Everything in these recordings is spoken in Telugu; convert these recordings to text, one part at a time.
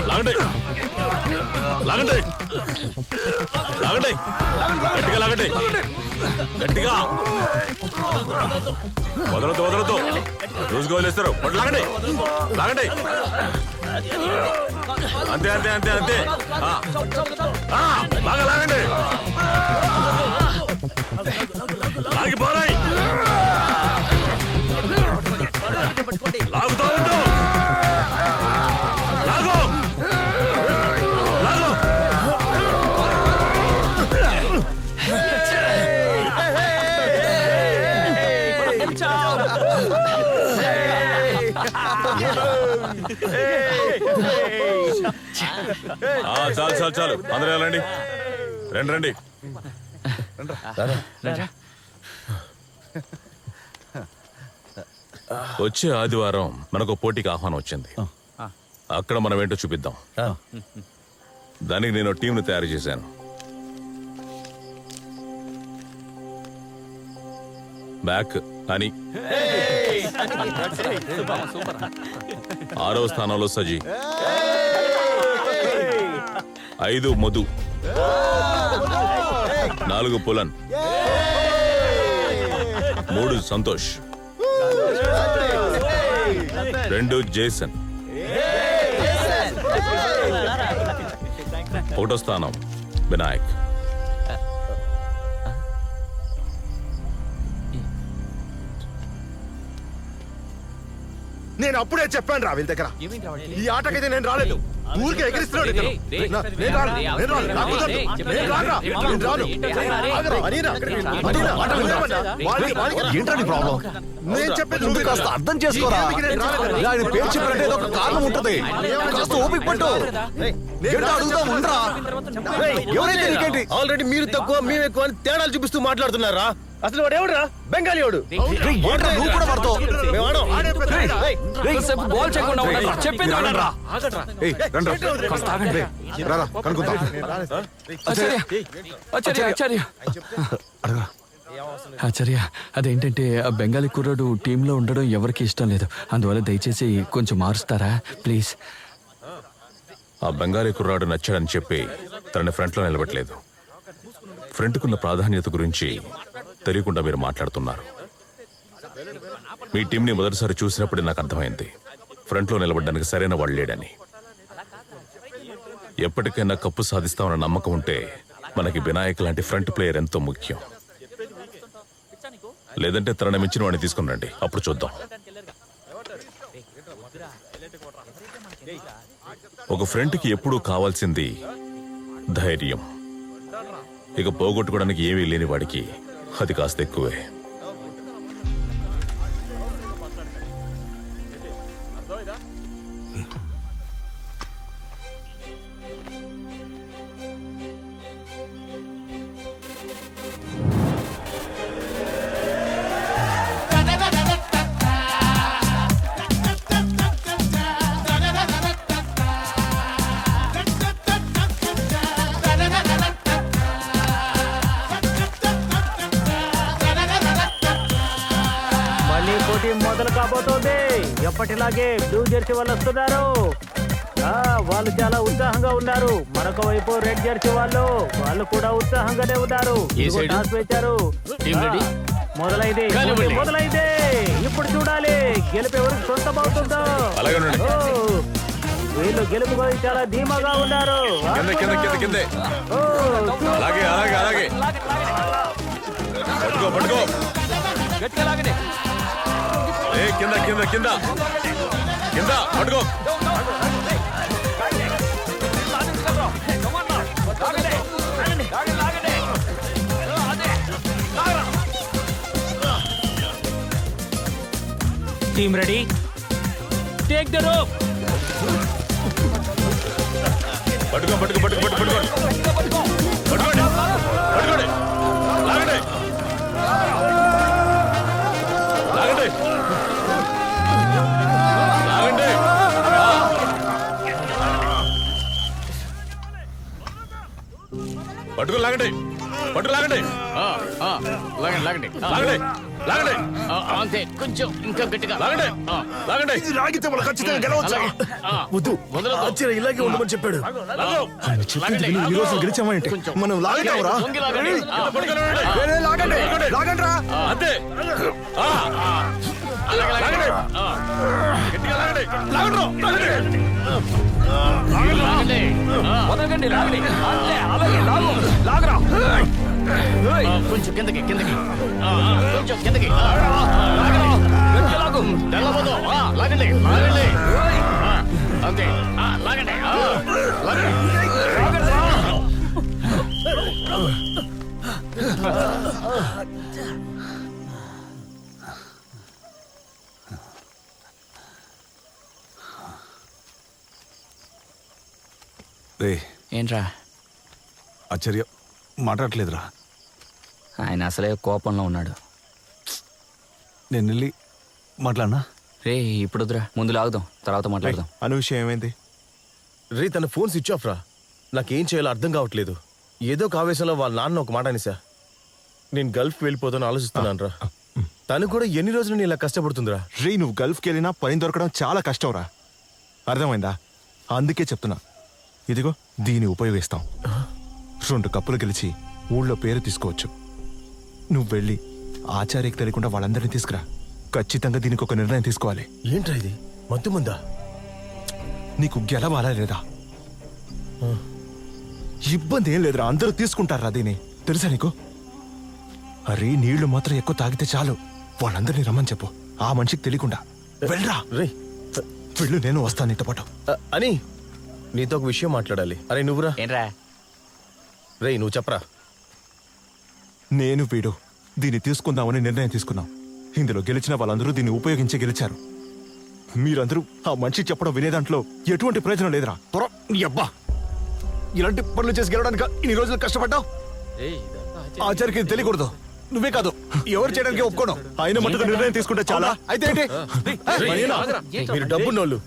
లాగండి లాగండి లాగండి గట్టిగా లాగండి గట్టిగా వదలొద్దు వదలొద్దు రోజుగా వదిలేస్తారు లాగండి లాగండి అంతే అంతే అంతే అంతే బాగా లాగండి లాగిపోరాయి లాగుతా ఉండు లాగు లాగు చాలు చాలు చాలు అందరూ వెళ్ళండి రండి రండి వచ్చే ఆదివారం మనకు పోటీకి ఆహ్వానం వచ్చింది. అక్కడ మనం ఏంటో చూపిద్దాం. దానికి నేను టీంను తయారు చేశాను. బ్యాక్ అని 6వ స్థానంలో సజీ, 5 మధు, 4 పులన్, 3 సంతోష్, 2 జేసన్, 1వ స్థానం వినాయక్. నేను అప్పుడే చెప్పాను రా వీళ్ళ దగ్గర ఈ ఆటకైతే నేను రాలేదు. ఊరికే ఎగిరిస్తున్నాడు. నేను చెప్పేది నువ్వు కాస్త అర్థం చేసుకోరా. పేరు చెప్పినట్టు ఏదో ఒక కారణం ఉంటది. కాస్త ఓపిక పట్టు. ఆల్రెడీ మీరు తక్కువ మేము ఎక్కువ అని తేడాలు చూపిస్తూ మాట్లాడుతున్నారా? అసలు వాడు ఎవడురా? బెంగాలీ వాడు. ఆచార్య, అదేంటంటే ఆ బెంగాలీ కుర్రాడు టీంలో ఉండడం ఎవరికి ఇష్టం లేదు. అందువల్ల దయచేసి కొంచెం మారుస్తారా ప్లీజ్. ఆ బెంగాలీ కుర్రాడు నచ్చాడని చెప్పి తనని ఫ్రంట్లో నిలబెట్టలేదు. ఫ్రంట్కున్న ప్రాధాన్యత గురించి తెలియకుండా మీరు మాట్లాడుతున్నారు. మీ టీంని మొదటిసారి చూసినప్పుడే నాకు అర్థమైంది ఫ్రంట్లో నిలబడడానికి సరైన వాళ్ళు లేడని. ఎప్పటికైనా కప్పు సాధిస్తామన్న నమ్మకం ఉంటే మనకి వినాయక్ లాంటి ఫ్రంట్ ప్లేయర్ ఎంతో ముఖ్యం. లేదంటే తనని మించిన వాడిని తీసుకుని రండి, అప్పుడు చూద్దాం. ఒక ఫ్రంట్కి ఎప్పుడూ కావాల్సింది ధైర్యం. ఇక పోగొట్టుకోవడానికి ఏమీ లేని వాడికి అది కాస్త ఎక్కువే. మొదలు కాబోతోంది. ఎప్పటిలాగే బ్లూ జెర్సీ వాళ్ళు వస్తున్నారు. వాళ్ళు చాలా ఉత్సాహంగా ఉన్నారు. మరొక వైపు రెడ్ జెర్సీ వాళ్ళు కూడా ఉత్సాహంగానే ఉన్నారు. టాస్ వేశారు. మొదలైంది మొదలైంది. ఇప్పుడు చూడాలి గెలుపు ఎవరికి సొంతమవుతుందో. వీళ్ళు గెలుపు గురించి చాలా ధీమాగా ఉన్నారు. కింద కింద కింద కింద పట్టుకో. Team ready, take the rope. పట్టుకో పట్టుకో పట్టుకో పట్టుకో పట్టుకోండి పట్టుకోండి. లాగండి లాగండి లాగండి. పట్టుకుని లాగండి. పట్టు లాగండి లాగండి లాగండి లాగండి లాగండి అంతే కొంచెం ఇంకా గట్టిగా లాగండి లాగండి ఇది లాగితే మనం ఖచ్చితంగా గెలవచ్చు అలాగే. ఆ, వద్దు వదలొద్దు. ఆశ్చర్య ఇలాగే ఉండమని చెప్పాడు లాగు. ఆయన చెప్పింది విని ఈ రోజు గెలిచామంటే కొంచెం. మనం లాగుతావురా వంగి లాగండి. ఆ, లాగండి లాగండి రా అంతే అలాగే, అలాగే. లాగండి ఆ, గట్టిగా లాగండి లాగండి లాగండి లాగండి. కొంచెం కిందకి కిందకి కొంచెం కిందకి తెల్లబోదు లాగండి లాగండి అంతే లాగండి లాగండి రే ఏంట్రా ఆశ్చర్య మాట్లాడట్లేదురా ఆయన అసలే కోపంలో ఉన్నాడు. నేను వెళ్ళి మాట్లాడినా రే ఇప్పుడు వద్దురా, ముందు లాగుదాం, తర్వాత మాట్లాడదాం. అను విషయం ఏమైంది? రే తన ఫోన్ స్విచ్ ఆఫ్ రా. నాకేం చేయాలో అర్థం కావట్లేదు. ఏదో ఒక ఆవేశంలో వాళ్ళ నాన్న ఒక మాట అనేసా. నేను గల్ఫ్ వెళ్ళిపోతాను ఆలోచిస్తున్నాను రా. తను కూడా ఎన్ని రోజులు నేను ఇలా కష్టపడుతుందిరా. రే నువ్వు గల్ఫ్కి వెళ్ళినా పని దొరకడం చాలా కష్టం రా, అర్థమైందా? అందుకే చెప్తున్నా, ఇదిగో దీన్ని ఉపయోగిస్తాం. 2 కప్పులు గెలిచి ఊళ్ళో పేరు తీసుకోవచ్చు. నువ్వు వెళ్ళి ఆచార్యకి తెలియకుండా వాళ్ళందరినీ తీసుకురా. ఖచ్చితంగా దీనికి ఒక నిర్ణయం తీసుకోవాలి. ఏంట్రా ఇది మత్తు ముందా? నీకు గెలవాలా లేదా? ఇబ్బంది ఏం లేదురా, అందరూ తీసుకుంటారా దీన్ని, తెలుసా నీకు? అరే నీళ్లు మాత్రం ఎక్కువ తాగితే చాలు, వాళ్ళందరినీ రమ్మని చెప్పు. ఆ మనిషికి తెలియకుండా వెళ్ళరా. రే వెళ్ళు, నేను వస్తాను నీతో పాటు. అని నీతో ఒక విషయం మాట్లాడాలి. అరే నువ్వురా. ఏంట్రా? రే నువ్వు చెప్పరా. నేను వీడు దీన్ని తీసుకుందామని నిర్ణయం తీసుకున్నాం. ఇందులో గెలిచిన వాళ్ళందరూ దీన్ని ఉపయోగించి గెలిచారు. మీరందరూ ఆ మనిషి చెప్పడం వినే దాంట్లో ఎటువంటి ప్రయోజనం లేదురా. నీ అబ్బా, ఇలాంటి పనులు చేసి గెలవడానికి ఇన్ని రోజులు కష్టపడ్డావు. ఆచార్యకి ఇది తెలియకూడదు. నువ్వే కాదు, ఎవరు చేయడానికి ఒప్పుకోను. ఆయన మట్టుకు నిర్ణయం తీసుకుంటే చాలా. అయితే ఏంటి? మీరు డబ్బున్నోళ్ళు,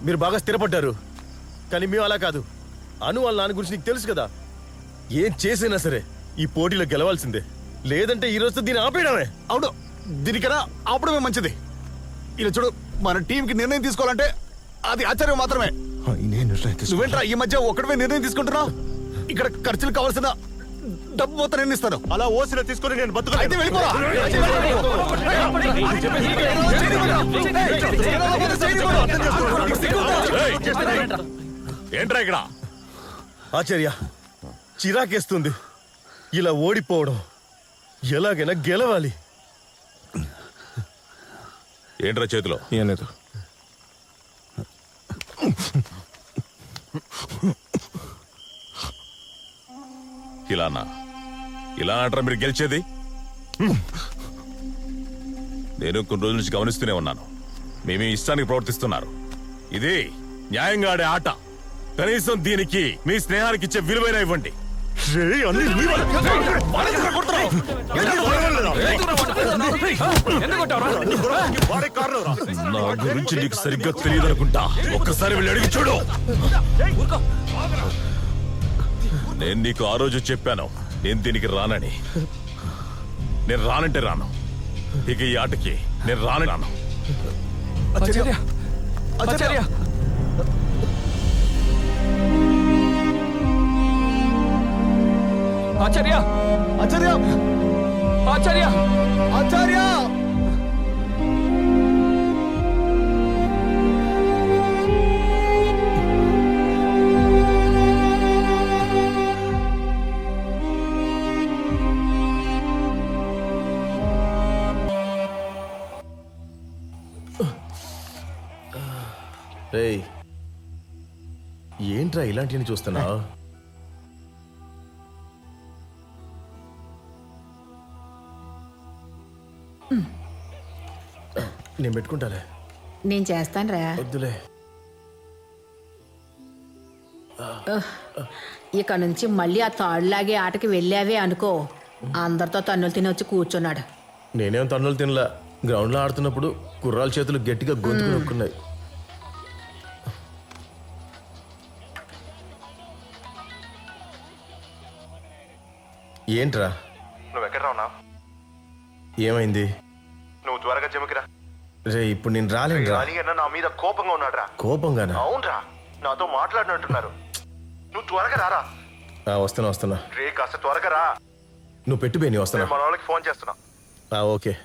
మీరు బాగా స్థిరపడ్డారు. కానీ మేము అలా కాదు. అను వాళ్ళ నాన్న గురించి నీకు తెలుసు కదా. ఏం చేసినా సరే ఈ పోటీలో గెలవాల్సిందే, లేదంటే ఈ రోజుతో దీన్ని ఆపేయడమే. అవును, దీనికన్నా ఆపడమే మంచిది. ఇలా చూడు, మన టీంకి నిర్ణయం తీసుకోవాలంటే అది ఆచార్యం మాత్రమే. నువ్వేంట్రా ఈ మధ్య ఒక్కడమే నిర్ణయం తీసుకుంటున్నావు? ఇక్కడ ఖర్చులు కావాల్సిన డబ్బు మొత్తం నేను ఇస్తాను. అలా ఓసిలో తీసుకొని నేను బతుకు. అయితే వెళ్ళిపోరా. ఏంట్రా ఇక్కడ? ఆచార్య చిరాకేస్తుంది ఇలా ఓడిపోవడం. ఎలాగైనా గెలవాలి. ఏంట్రా చేతిలో? ఏం లేదు. ఇలానా? ఇలా అంటారా మీరు గెలిచేది? నేను కొన్ని రోజుల నుంచి గమనిస్తూనే ఉన్నాను. మేమే ఇష్టానికి ప్రవర్తిస్తున్నారు. ఇది న్యాయంగా ఆడే ఆట. కనీసం దీనికి మీ స్నేహానికి ఇచ్చే విలువైన ఇవ్వండి. నా గురించి నీకు సరిగ్గా తెలియదు అనుకుంటా. ఒక్కసారి వెళ్ళి అడిగి చూడు. నేను నీకు ఆ రోజు చెప్పాను, నేను దీనికి రానని. నేను రానంటే రాను. ఇక ఈ ఆటకి నేను రాను. ఆచార్య, ఆచార్య, ఆచార్య, ఆచార్య, ఆచార్య, ఆచార్య. రేయ్ ఏంట్రా ఇలాంటివి చూస్తున్నావు? నేను పెట్టుకుంటాలే. నేను చేస్తాను రా. వద్దులే. ఇక నుంచి మళ్ళీ ఆ తాడులాగే ఆటకి వెళ్ళావే అనుకో, అందరితో తన్నులు తిని వచ్చి కూర్చున్నాడు. నేనేం తన్నులు తినలా. గ్రౌండ్లో ఆడుతున్నప్పుడు కుర్రాల చేతులు గట్టిగా గొంతుకు నొక్కున్నాయి. ఏంట్రా? నువ్వు ఎక్కడ రావునా? ఏమైంది? నువ్వు త్వరగా జమకిరా. రే ఇప్పుడు నేను రాలేను. రాణి అన్న నా మీద కోపంగా ఉన్నాడ్రా. కోపంగానా? అవునరా, నాతో మాట్లాడినట్టున్నారు. నువ్వు త్వరగా రారా. వస్తున్నా. రే కాస్త త్వరగా రా. నువ్వు పెట్టు బేని, వస్తున్నా. మన వాళ్ళకి ఫోన్ చేస్తున్నా. ఓకే.